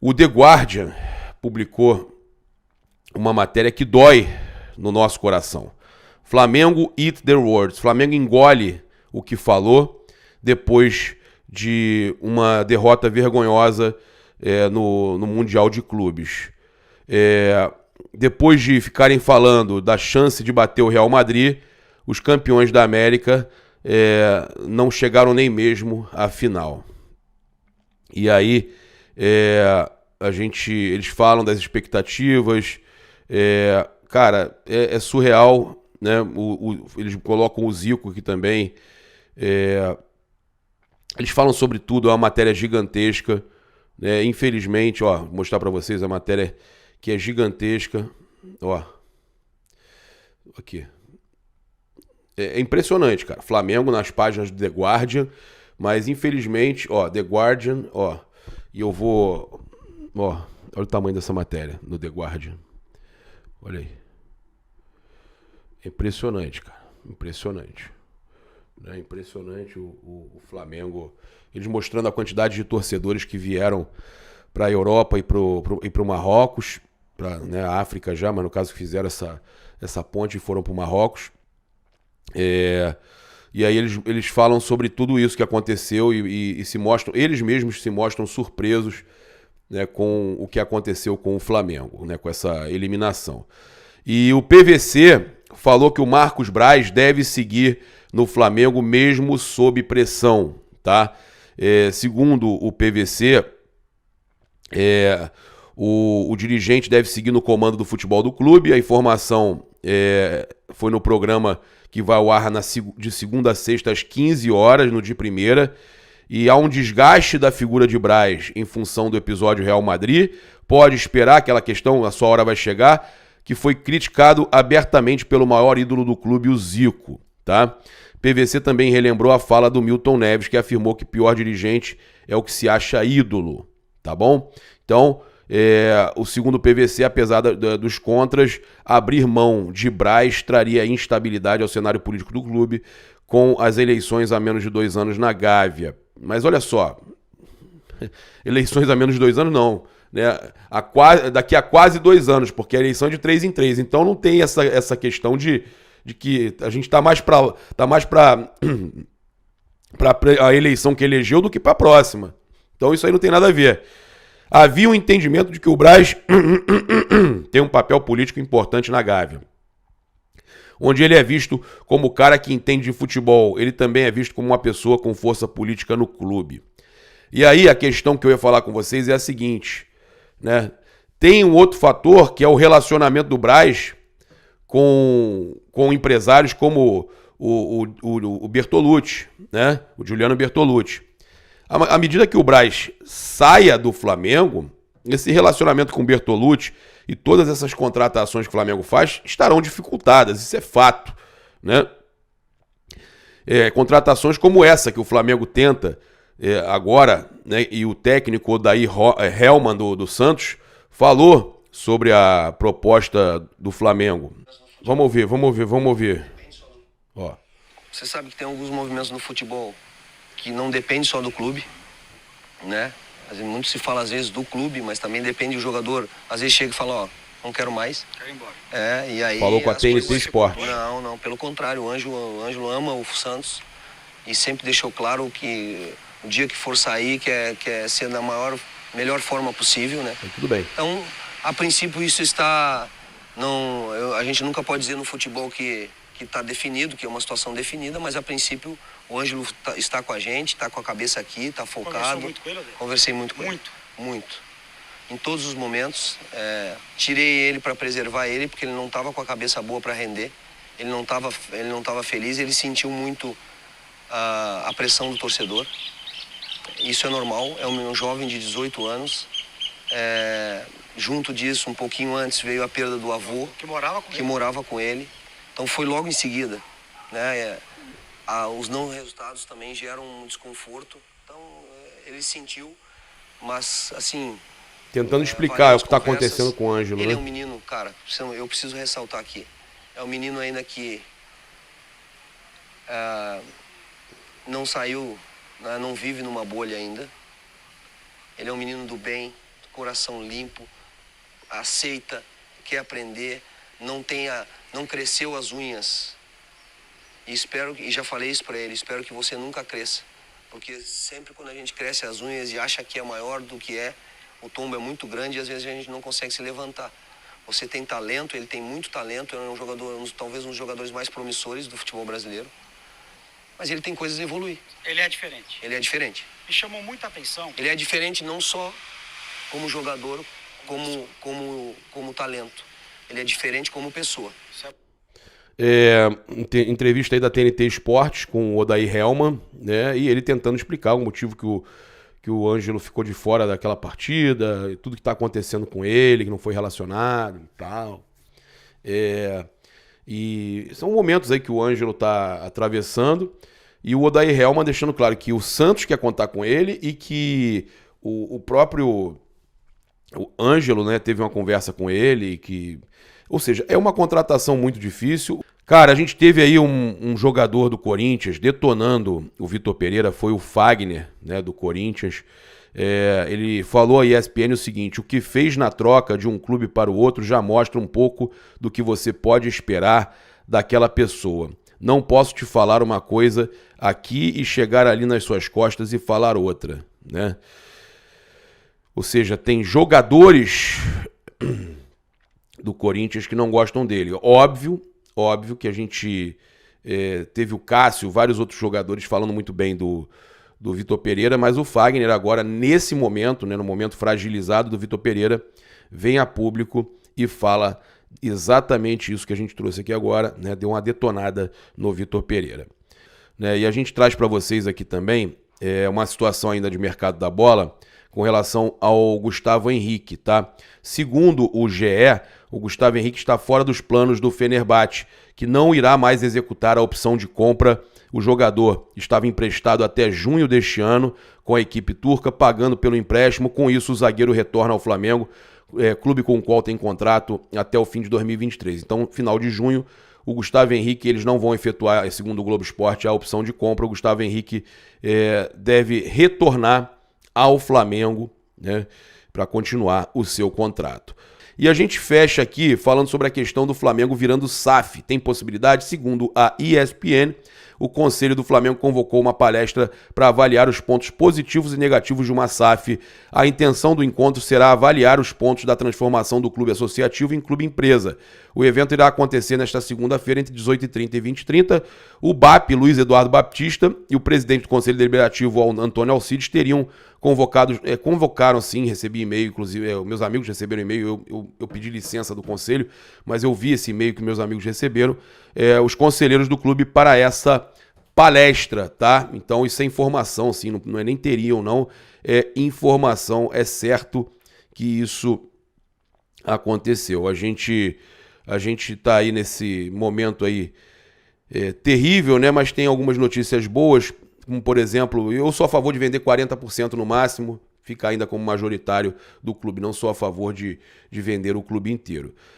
O The Guardian publicou uma matéria que dói no nosso coração. Flamengo eat their words. Flamengo engole o que falou depois de uma derrota vergonhosa no Mundial de Clubes. Depois de ficarem falando da chance de bater o Real Madrid, os campeões da América não chegaram nem mesmo à final. E aí eles falam das expectativas. Cara, é surreal, né? Eles colocam o Zico aqui também. Eles falam sobre tudo, é uma matéria gigantesca. Infelizmente, ó, vou mostrar pra vocês a matéria que é gigantesca. Ó, aqui. É impressionante, cara. Flamengo nas páginas do The Guardian, mas infelizmente, ó, The Guardian, ó, e eu vou, ó, olha o tamanho dessa matéria no The Guardian. Olha aí. É impressionante, cara. Impressionante. É impressionante o Flamengo. Eles mostrando a quantidade de torcedores que vieram para a Europa e para o Marrocos, para a África já, mas no caso fizeram essa ponte e foram para o Marrocos. E aí eles falam sobre tudo isso que aconteceu e se mostram, eles mesmos se mostram surpresos, né, com o que aconteceu com o Flamengo, né, com essa eliminação. E o PVC falou que o Marcos Braz deve seguir no Flamengo mesmo sob pressão, tá? Segundo o PVC, o dirigente deve seguir no comando do futebol do clube. A informação foi no programa que vai ao ar de segunda a sexta às 15 horas, no dia 1º. E há um desgaste da figura de Braz em função do episódio Real Madrid. Pode esperar, aquela questão, a sua hora vai chegar, que foi criticado abertamente pelo maior ídolo do clube, o Zico, tá? PVC também relembrou a fala do Milton Neves, que afirmou que pior dirigente é o que se acha ídolo, tá bom? Então, o segundo PVC, apesar dos contras, abrir mão de Braz traria instabilidade ao cenário político do clube, com as eleições há menos de 2 anos na Gávea. Mas olha só, eleições há menos de 2 anos não, né? Daqui a quase 2 anos, porque a eleição é de 3 em 3, então não tem essa questão de que a gente está mais para a eleição que elegeu do que para a próxima. Então isso aí não tem nada a ver. Havia um entendimento de que o Braz tem um papel político importante na Gávea, onde ele é visto como o cara que entende de futebol. Ele também é visto como uma pessoa com força política no clube. E aí a questão que eu ia falar com vocês é a seguinte, né? Tem um outro fator que é o relacionamento do Braz com empresários como o Bertolucci, né? O Giuliano Bertolucci. À medida que o Braz saia do Flamengo, esse relacionamento com o Bertolucci e todas essas contratações que o Flamengo faz estarão dificultadas, isso é fato, né? Contratações como essa que o Flamengo tenta agora, né? E o técnico Odair Hellmann do Santos falou sobre a proposta do Flamengo. Vamos ouvir. Ó. Você sabe que tem alguns movimentos no futebol que não depende só do clube, né? Muito se fala às vezes do clube, mas também depende do jogador. Às vezes chega e fala, ó, não quero mais. Quero ir embora. E aí falou com a TNT Esporte. Não, pelo contrário, o Ângelo ama o Santos e sempre deixou claro que o dia que for sair quer ser da melhor forma possível, né? Tudo bem. Então, a princípio isso está... a gente nunca pode dizer no futebol que está definido, que é uma situação definida, mas a princípio o Ângelo está com a gente, está com a cabeça aqui, está focado. Conversou muito com ele, Adê? Conversei muito com ele. Muito. Em todos os momentos. Tirei ele para preservar ele, porque ele não estava com a cabeça boa para render. Ele não estava feliz, ele sentiu muito a pressão do torcedor. Isso é normal, é um jovem de 18 anos. Junto disso, um pouquinho antes, veio a perda do avô, que morava com ele. Então foi logo em seguida, né? Os não resultados também geram um desconforto. Então ele sentiu, mas assim... Tentando explicar o que está acontecendo com o Ângelo, ele né? é um menino, cara, eu preciso ressaltar aqui. É um menino ainda que não saiu, né, não vive numa bolha ainda. Ele é um menino do bem, coração limpo, aceita, quer aprender, não cresceu as unhas. E já falei isso para ele, espero que você nunca cresça. Porque sempre quando a gente cresce as unhas e acha que é maior do que é, o tombo é muito grande e às vezes a gente não consegue se levantar. Você tem talento, ele tem muito talento, é um jogador, talvez um dos jogadores mais promissores do futebol brasileiro. Mas ele tem coisas a evoluir. Ele é diferente. Ele é diferente. Me chamou muita atenção. Ele é diferente não só como jogador, como talento. Ele é diferente como pessoa. Entrevista aí da TNT Esportes com o Odair Hellmann, né? E ele tentando explicar o motivo que o Ângelo ficou de fora daquela partida, e tudo que está acontecendo com ele, que não foi relacionado e tal. E são momentos aí que o Ângelo está atravessando, e o Odair Hellmann deixando claro que o Santos quer contar com ele e que o próprio Ângelo, né, teve uma conversa com ele, ou seja, é uma contratação muito difícil. Cara, a gente teve aí um jogador do Corinthians detonando o Vitor Pereira, foi o Fagner, né, do Corinthians. Ele falou à ESPN o seguinte: o que fez na troca de um clube para o outro já mostra um pouco do que você pode esperar daquela pessoa. Não posso te falar uma coisa aqui e chegar ali nas suas costas e falar outra, né? Ou seja, tem jogadores do Corinthians que não gostam dele. Óbvio que a gente teve o Cássio, vários outros jogadores falando muito bem do Vitor Pereira, mas o Fagner agora, nesse momento, né, no momento fragilizado do Vitor Pereira, vem a público e fala exatamente isso que a gente trouxe aqui agora, né, deu uma detonada no Vitor Pereira. Né, e a gente traz para vocês aqui também uma situação ainda de mercado da bola com relação ao Gustavo Henrique, tá? Segundo o GE, o Gustavo Henrique está fora dos planos do Fenerbahçe, que não irá mais executar a opção de compra. O jogador estava emprestado até junho deste ano com a equipe turca, pagando pelo empréstimo. Com isso, o zagueiro retorna ao Flamengo, clube com o qual tem contrato até o fim de 2023. Então, no final de junho, o Gustavo Henrique, eles não vão efetuar, segundo o Globo Esporte, a opção de compra. O Gustavo Henrique deve retornar ao Flamengo, né, para continuar o seu contrato. E a gente fecha aqui falando sobre a questão do Flamengo virando SAF. Tem possibilidade? Segundo a ESPN, o Conselho do Flamengo convocou uma palestra para avaliar os pontos positivos e negativos de uma SAF. A intenção do encontro será avaliar os pontos da transformação do clube associativo em clube empresa. O evento irá acontecer nesta segunda-feira entre 18h30 e 20h30. O BAP, Luiz Eduardo Baptista, e o presidente do Conselho Deliberativo, Antônio Alcides, teriam convocaram sim, recebi e-mail, inclusive meus amigos receberam e-mail, eu pedi licença do conselho, mas eu vi esse e-mail que meus amigos receberam, os conselheiros do clube para essa palestra, tá? Então isso é informação, sim, não é nem teriam, não, é informação, é certo que isso aconteceu. A gente tá aí nesse momento aí terrível, né? Mas tem algumas notícias boas, como por exemplo, eu sou a favor de vender 40% no máximo, fica ainda como majoritário do clube, não sou a favor de vender o clube inteiro.